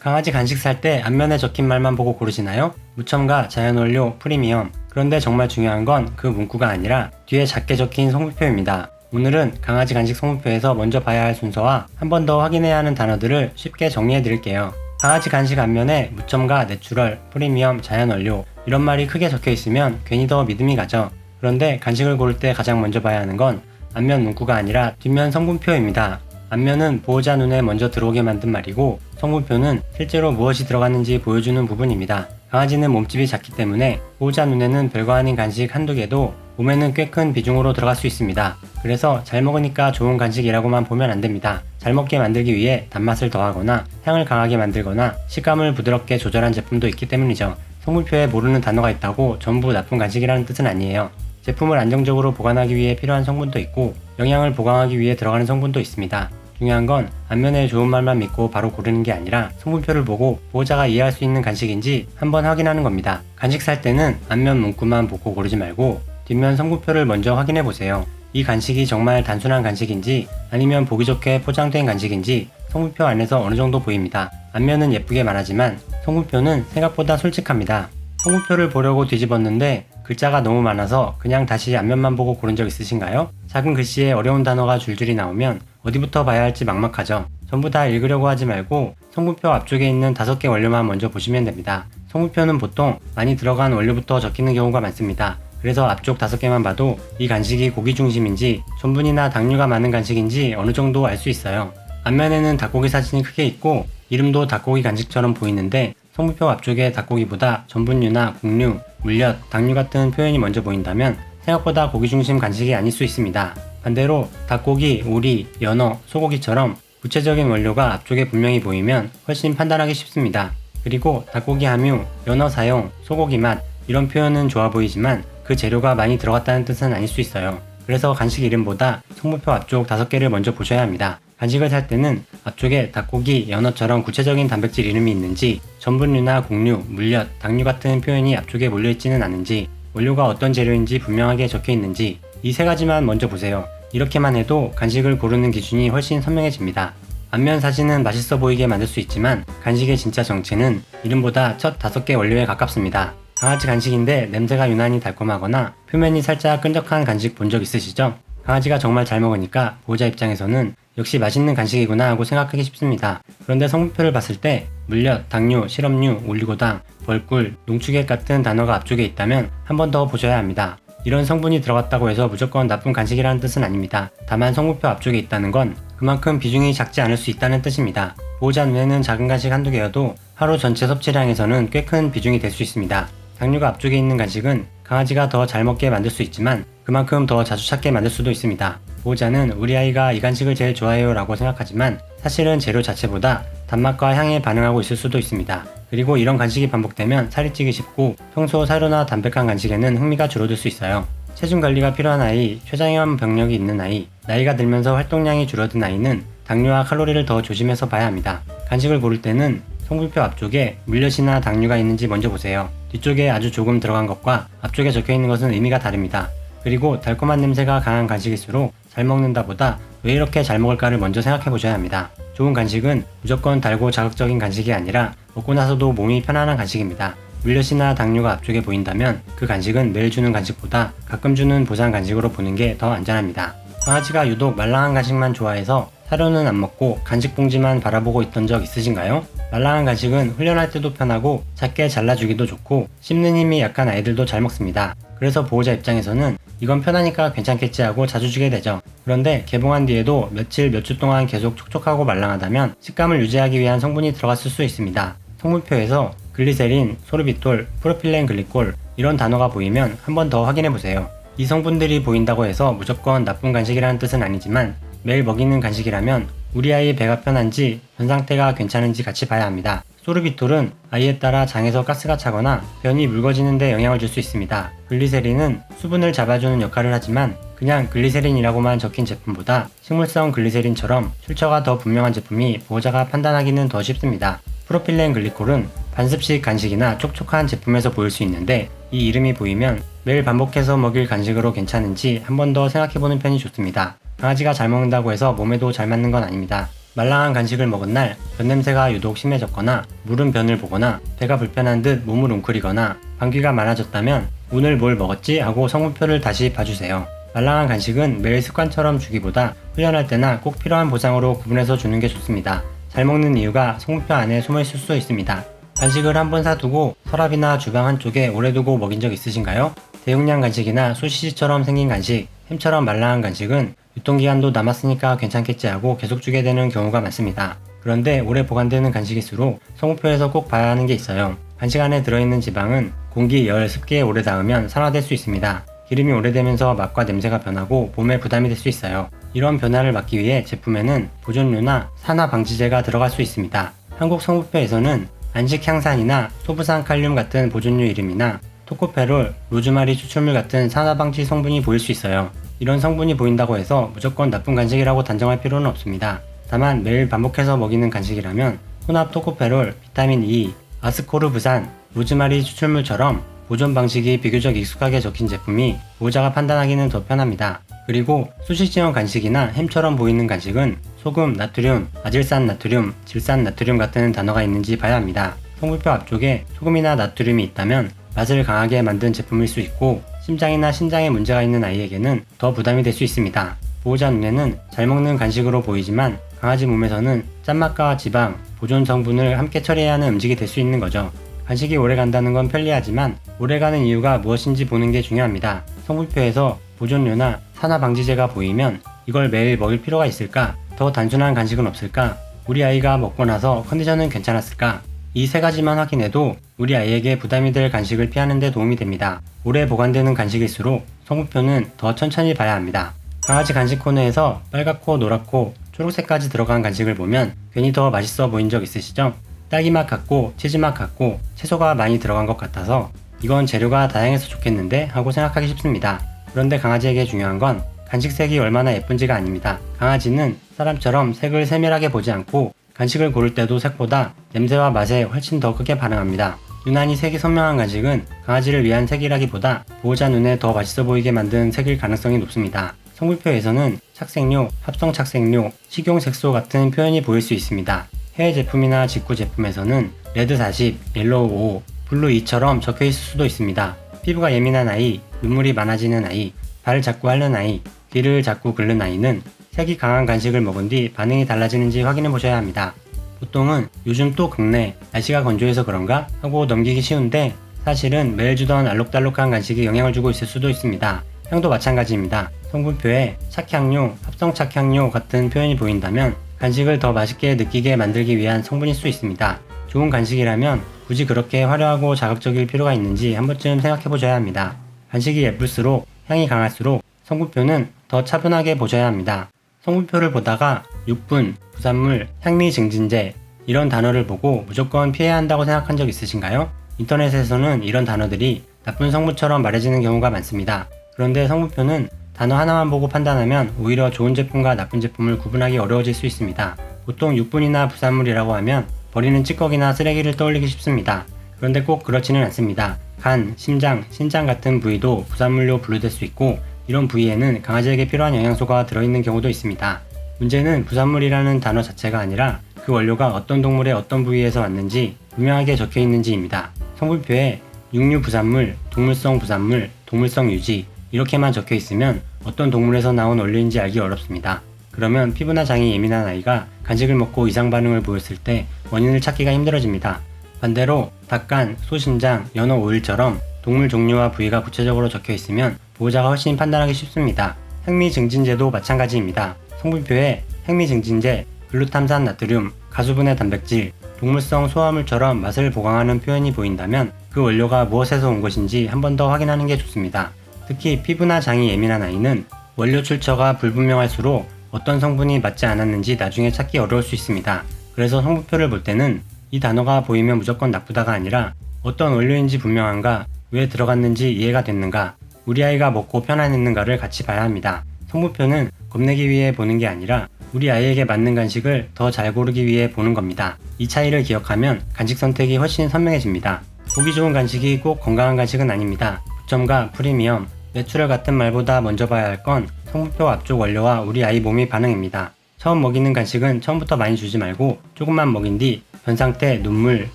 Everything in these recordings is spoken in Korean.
강아지 간식 살 때 앞면에 적힌 말만 보고 고르시나요? 무첨가, 자연원료, 프리미엄. 그런데 정말 중요한 건 그 문구가 아니라 뒤에 작게 적힌 성분표입니다. 오늘은 강아지 간식 성분표에서 먼저 봐야 할 순서와 한 번 더 확인해야 하는 단어들을 쉽게 정리해 드릴게요. 강아지 간식 앞면에 무첨가, 내추럴, 프리미엄, 자연원료 이런 말이 크게 적혀 있으면 괜히 더 믿음이 가죠. 그런데 간식을 고를 때 가장 먼저 봐야 하는 건 앞면 문구가 아니라 뒷면 성분표입니다. 앞면은 보호자 눈에 먼저 들어오게 만든 말이고 성분표는 실제로 무엇이 들어갔는지 보여주는 부분입니다. 강아지는 몸집이 작기 때문에 보호자 눈에는 별거 아닌 간식 한두 개도 몸에는 꽤 큰 비중으로 들어갈 수 있습니다. 그래서 잘 먹으니까 좋은 간식이라고만 보면 안 됩니다. 잘 먹게 만들기 위해 단맛을 더하거나 향을 강하게 만들거나 식감을 부드럽게 조절한 제품도 있기 때문이죠. 성분표에 모르는 단어가 있다고 전부 나쁜 간식이라는 뜻은 아니에요. 제품을 안정적으로 보관하기 위해 필요한 성분도 있고 영양을 보강하기 위해 들어가는 성분도 있습니다. 중요한 건 앞면에 좋은 말만 믿고 바로 고르는 게 아니라 성분표를 보고 보호자가 이해할 수 있는 간식인지 한번 확인하는 겁니다. 간식 살 때는 앞면 문구만 보고 고르지 말고 뒷면 성분표를 먼저 확인해 보세요. 이 간식이 정말 단순한 간식인지 아니면 보기 좋게 포장된 간식인지 성분표 안에서 어느 정도 보입니다. 앞면은 예쁘게 말하지만 성분표는 생각보다 솔직합니다. 성분표를 보려고 뒤집었는데 글자가 너무 많아서 그냥 다시 앞면만 보고 고른 적 있으신가요? 작은 글씨에 어려운 단어가 줄줄이 나오면 어디부터 봐야 할지 막막하죠. 전부 다 읽으려고 하지 말고 성분표 앞쪽에 있는 5개 원료만 먼저 보시면 됩니다. 성분표는 보통 많이 들어간 원료부터 적히는 경우가 많습니다. 그래서 앞쪽 5개만 봐도 이 간식이 고기 중심인지 전분이나 당류가 많은 간식인지 어느 정도 알 수 있어요. 앞면에는 닭고기 사진이 크게 있고 이름도 닭고기 간식처럼 보이는데 성분표 앞쪽에 닭고기보다 전분류나 국류, 물엿, 당류 같은 표현이 먼저 보인다면 생각보다 고기 중심 간식이 아닐 수 있습니다. 반대로 닭고기, 오리, 연어, 소고기처럼 구체적인 원료가 앞쪽에 분명히 보이면 훨씬 판단하기 쉽습니다. 그리고 닭고기 함유, 연어 사용, 소고기 맛 이런 표현은 좋아 보이지만 그 재료가 많이 들어갔다는 뜻은 아닐 수 있어요. 그래서 간식 이름보다 성분표 앞쪽 5개를 먼저 보셔야 합니다. 간식을 살 때는 앞쪽에 닭고기, 연어처럼 구체적인 단백질 이름이 있는지 전분류나 국류, 물엿, 당류 같은 표현이 앞쪽에 몰려있지는 않은지 원료가 어떤 재료인지 분명하게 적혀 있는지 이 3가지만 먼저 보세요. 이렇게만 해도 간식을 고르는 기준이 훨씬 선명해집니다. 앞면 사진은 맛있어 보이게 만들 수 있지만 간식의 진짜 정체는 이름보다 첫 5개 원료에 가깝습니다. 강아지 간식인데 냄새가 유난히 달콤하거나 표면이 살짝 끈적한 간식 본 적 있으시죠? 강아지가 정말 잘 먹으니까 보호자 입장에서는 역시 맛있는 간식이구나 하고 생각하기 쉽습니다. 그런데 성분표를 봤을 때 물엿, 당류, 실험류, 올리고당, 벌꿀, 농축액 같은 단어가 앞쪽에 있다면 한 번 더 보셔야 합니다. 이런 성분이 들어갔다고 해서 무조건 나쁜 간식이라는 뜻은 아닙니다. 다만 성분표 앞쪽에 있다는 건 그만큼 비중이 작지 않을 수 있다는 뜻입니다. 보호자 눈에는 작은 간식 한두 개여도 하루 전체 섭취량에서는 꽤 큰 비중이 될 수 있습니다. 당류가 앞쪽에 있는 간식은 강아지가 더 잘 먹게 만들 수 있지만 그만큼 더 자주 찾게 만들 수도 있습니다. 보호자는 우리 아이가 이 간식을 제일 좋아해요 라고 생각하지만 사실은 재료 자체보다 단맛과 향에 반응하고 있을 수도 있습니다. 그리고 이런 간식이 반복되면 살이 찌기 쉽고 평소 사료나 담백한 간식에는 흥미가 줄어들 수 있어요. 체중 관리가 필요한 아이, 췌장염 병력이 있는 아이, 나이가 들면서 활동량이 줄어든 아이는 당류와 칼로리를 더 조심해서 봐야 합니다. 간식을 고를 때는 성분표 앞쪽에 물엿이나 당류가 있는지 먼저 보세요. 뒤쪽에 아주 조금 들어간 것과 앞쪽에 적혀 있는 것은 의미가 다릅니다. 그리고 달콤한 냄새가 강한 간식일수록 잘 먹는다 보다 왜 이렇게 잘 먹을까를 먼저 생각해 보셔야 합니다. 좋은 간식은 무조건 달고 자극적인 간식이 아니라 먹고 나서도 몸이 편안한 간식입니다. 물엿이나 당류가 앞쪽에 보인다면 그 간식은 매일 주는 간식보다 가끔 주는 보상 간식으로 보는 게 더 안전합니다. 강아지가 유독 말랑한 간식만 좋아해서 사료는 안 먹고 간식 봉지만 바라보고 있던 적 있으신가요? 말랑한 간식은 훈련할 때도 편하고 작게 잘라주기도 좋고 씹는 힘이 약한 아이들도 잘 먹습니다. 그래서 보호자 입장에서는 이건 편하니까 괜찮겠지 하고 자주 주게 되죠. 그런데 개봉한 뒤에도 며칠 몇 주 동안 계속 촉촉하고 말랑하다면 식감을 유지하기 위한 성분이 들어갔을 수 있습니다. 성분표에서 글리세린, 소르비톨, 프로필렌 글리콜 이런 단어가 보이면 한 번 더 확인해 보세요. 이 성분들이 보인다고 해서 무조건 나쁜 간식이라는 뜻은 아니지만 매일 먹이는 간식이라면 우리 아이의 배가 편한지 변 상태가 괜찮은지 같이 봐야 합니다. 소르비톨은 아이에 따라 장에서 가스가 차거나 변이 묽어지는 데 영향을 줄 수 있습니다. 글리세린은 수분을 잡아주는 역할을 하지만 그냥 글리세린이라고만 적힌 제품보다 식물성 글리세린처럼 출처가 더 분명한 제품이 보호자가 판단하기는 더 쉽습니다. 프로필렌 글리콜은 반습식 간식이나 촉촉한 제품에서 보일 수 있는데 이 이름이 보이면 매일 반복해서 먹일 간식으로 괜찮은지 한 번 더 생각해보는 편이 좋습니다. 강아지가 잘 먹는다고 해서 몸에도 잘 맞는 건 아닙니다. 말랑한 간식을 먹은 날 변냄새가 유독 심해졌거나 물은 변을 보거나 배가 불편한 듯 몸을 웅크리거나 방귀가 많아졌다면 오늘 뭘 먹었지 하고 성분표를 다시 봐주세요. 말랑한 간식은 매일 습관처럼 주기보다 훈련할 때나 꼭 필요한 보상으로 구분해서 주는 게 좋습니다. 잘 먹는 이유가 성분표 안에 숨어 있을 수 있습니다. 간식을 한번 사두고 서랍이나 주방 한쪽에 오래 두고 먹인 적 있으신가요? 대용량 간식이나 소시지처럼 생긴 간식, 햄처럼 말랑한 간식은 유통기한도 남았으니까 괜찮겠지 하고 계속 주게 되는 경우가 많습니다. 그런데 오래 보관되는 간식일수록 성분표에서 꼭 봐야 하는 게 있어요. 간식 안에 들어있는 지방은 공기, 열, 습기에 오래 닿으면 산화될 수 있습니다. 기름이 오래되면서 맛과 냄새가 변하고 몸에 부담이 될 수 있어요. 이런 변화를 막기 위해 제품에는 보존료나 산화 방지제가 들어갈 수 있습니다. 한국 성분표에서는 안식향산이나 소부산 칼륨 같은 보존료 이름이나 토코페롤, 로즈마리 추출물 같은 산화 방지 성분이 보일 수 있어요. 이런 성분이 보인다고 해서 무조건 나쁜 간식이라고 단정할 필요는 없습니다. 다만 매일 반복해서 먹이는 간식이라면 혼합 토코페롤, 비타민 E, 아스코르브산, 로즈마리 추출물처럼 보존 방식이 비교적 익숙하게 적힌 제품이 보호자가 판단하기는 더 편합니다. 그리고 수시지형 간식이나 햄처럼 보이는 간식은 소금, 나트륨, 아질산 나트륨, 질산 나트륨 같은 단어가 있는지 봐야 합니다. 성분표 앞쪽에 소금이나 나트륨이 있다면 맛을 강하게 만든 제품일 수 있고 심장이나 신장에 문제가 있는 아이에게는 더 부담이 될 수 있습니다. 보호자 눈에는 잘 먹는 간식으로 보이지만 강아지 몸에서는 짠맛과 지방, 보존 성분을 함께 처리해야 하는 음식이 될 수 있는 거죠. 간식이 오래 간다는 건 편리하지만 오래 가는 이유가 무엇인지 보는 게 중요합니다. 성분표에서 보존료나 산화 방지제가 보이면 이걸 매일 먹일 필요가 있을까? 더 단순한 간식은 없을까? 우리 아이가 먹고 나서 컨디션은 괜찮았을까? 이 세 가지만 확인해도 우리 아이에게 부담이 될 간식을 피하는 데 도움이 됩니다. 오래 보관되는 간식일수록 성분표는 더 천천히 봐야 합니다. 강아지 간식 코너에서 빨갛고 노랗고 초록색까지 들어간 간식을 보면 괜히 더 맛있어 보인 적 있으시죠? 딸기맛 같고 치즈맛 같고 채소가 많이 들어간 것 같아서 이건 재료가 다양해서 좋겠는데 하고 생각하기 쉽습니다. 그런데 강아지에게 중요한 건 간식 색이 얼마나 예쁜지가 아닙니다. 강아지는 사람처럼 색을 세밀하게 보지 않고 간식을 고를 때도 색보다 냄새와 맛에 훨씬 더 크게 반응합니다. 유난히 색이 선명한 간식은 강아지를 위한 색이라기보다 보호자 눈에 더 맛있어 보이게 만든 색일 가능성이 높습니다. 성분표에서는 착색료, 합성 착색료, 식용색소 같은 표현이 보일 수 있습니다. 해외 제품이나 직구 제품에서는 레드 40, 옐로우 5, 블루 2처럼 적혀 있을 수도 있습니다. 피부가 예민한 아이, 눈물이 많아지는 아이, 발을 자꾸 핥는 아이, 귀를 자꾸 긁는 아이는 색이 강한 간식을 먹은 뒤 반응이 달라지는지 확인해 보셔야 합니다. 보통은 요즘 또 긁네, 날씨가 건조해서 그런가? 하고 넘기기 쉬운데 사실은 매일 주던 알록달록한 간식이 영향을 주고 있을 수도 있습니다. 향도 마찬가지입니다. 성분표에 착향료, 합성 착향료 같은 표현이 보인다면 간식을 더 맛있게 느끼게 만들기 위한 성분일 수 있습니다. 좋은 간식이라면 굳이 그렇게 화려하고 자극적일 필요가 있는지 한 번쯤 생각해 보셔야 합니다. 간식이 예쁠수록 향이 강할수록 성분표는 더 차분하게 보셔야 합니다. 성분표를 보다가 육분, 부산물, 향미 증진제 이런 단어를 보고 무조건 피해야 한다고 생각한 적 있으신가요? 인터넷에서는 이런 단어들이 나쁜 성분처럼 말해지는 경우가 많습니다. 그런데 성분표는 단어 하나만 보고 판단하면 오히려 좋은 제품과 나쁜 제품을 구분하기 어려워질 수 있습니다. 보통 육분이나 부산물이라고 하면 버리는 찌꺼기나 쓰레기를 떠올리기 쉽습니다. 그런데 꼭 그렇지는 않습니다. 간, 심장, 신장 같은 부위도 부산물로 분류될 수 있고 이런 부위에는 강아지에게 필요한 영양소가 들어있는 경우도 있습니다. 문제는 부산물이라는 단어 자체가 아니라 그 원료가 어떤 동물의 어떤 부위에서 왔는지 분명하게 적혀 있는지입니다. 성분표에 육류 부산물, 동물성 부산물, 동물성 유지 이렇게만 적혀 있으면 어떤 동물에서 나온 원료인지 알기 어렵습니다. 그러면 피부나 장이 예민한 아이가 간식을 먹고 이상 반응을 보였을 때 원인을 찾기가 힘들어집니다. 반대로 닭간, 소심장, 연어 오일처럼 동물 종류와 부위가 구체적으로 적혀 있으면 보호자가 훨씬 판단하기 쉽습니다. 향미 증진제도 마찬가지입니다. 성분표에 향미 증진제, 글루탐산 나트륨, 가수분해 단백질, 동물성 소화물처럼 맛을 보강하는 표현이 보인다면 그 원료가 무엇에서 온 것인지 한 번 더 확인하는 게 좋습니다. 특히 피부나 장이 예민한 아이는 원료 출처가 불분명할수록 어떤 성분이 맞지 않았는지 나중에 찾기 어려울 수 있습니다. 그래서 성분표를 볼 때는 이 단어가 보이면 무조건 나쁘다가 아니라 어떤 원료인지 분명한가, 왜 들어갔는지 이해가 됐는가, 우리 아이가 먹고 편안했는가를 같이 봐야 합니다. 성분표는 겁내기 위해 보는 게 아니라 우리 아이에게 맞는 간식을 더 잘 고르기 위해 보는 겁니다. 이 차이를 기억하면 간식 선택이 훨씬 선명해집니다. 보기 좋은 간식이 꼭 건강한 간식은 아닙니다. 부첨가, 프리미엄, 내추럴 같은 말보다 먼저 봐야 할 건 성분표 앞쪽 원료와 우리 아이 몸의 반응입니다. 처음 먹이는 간식은 처음부터 많이 주지 말고 조금만 먹인 뒤 변상 때 눈물,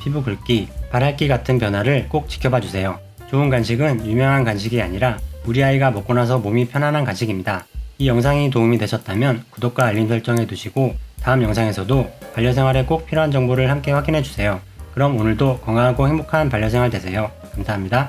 피부 긁기, 발핥기 같은 변화를 꼭 지켜봐 주세요. 좋은 간식은 유명한 간식이 아니라 우리 아이가 먹고 나서 몸이 편안한 간식입니다. 이 영상이 도움이 되셨다면 구독과 알림 설정해 두시고 다음 영상에서도 반려생활에 꼭 필요한 정보를 함께 확인해 주세요. 그럼 오늘도 건강하고 행복한 반려생활 되세요. 감사합니다.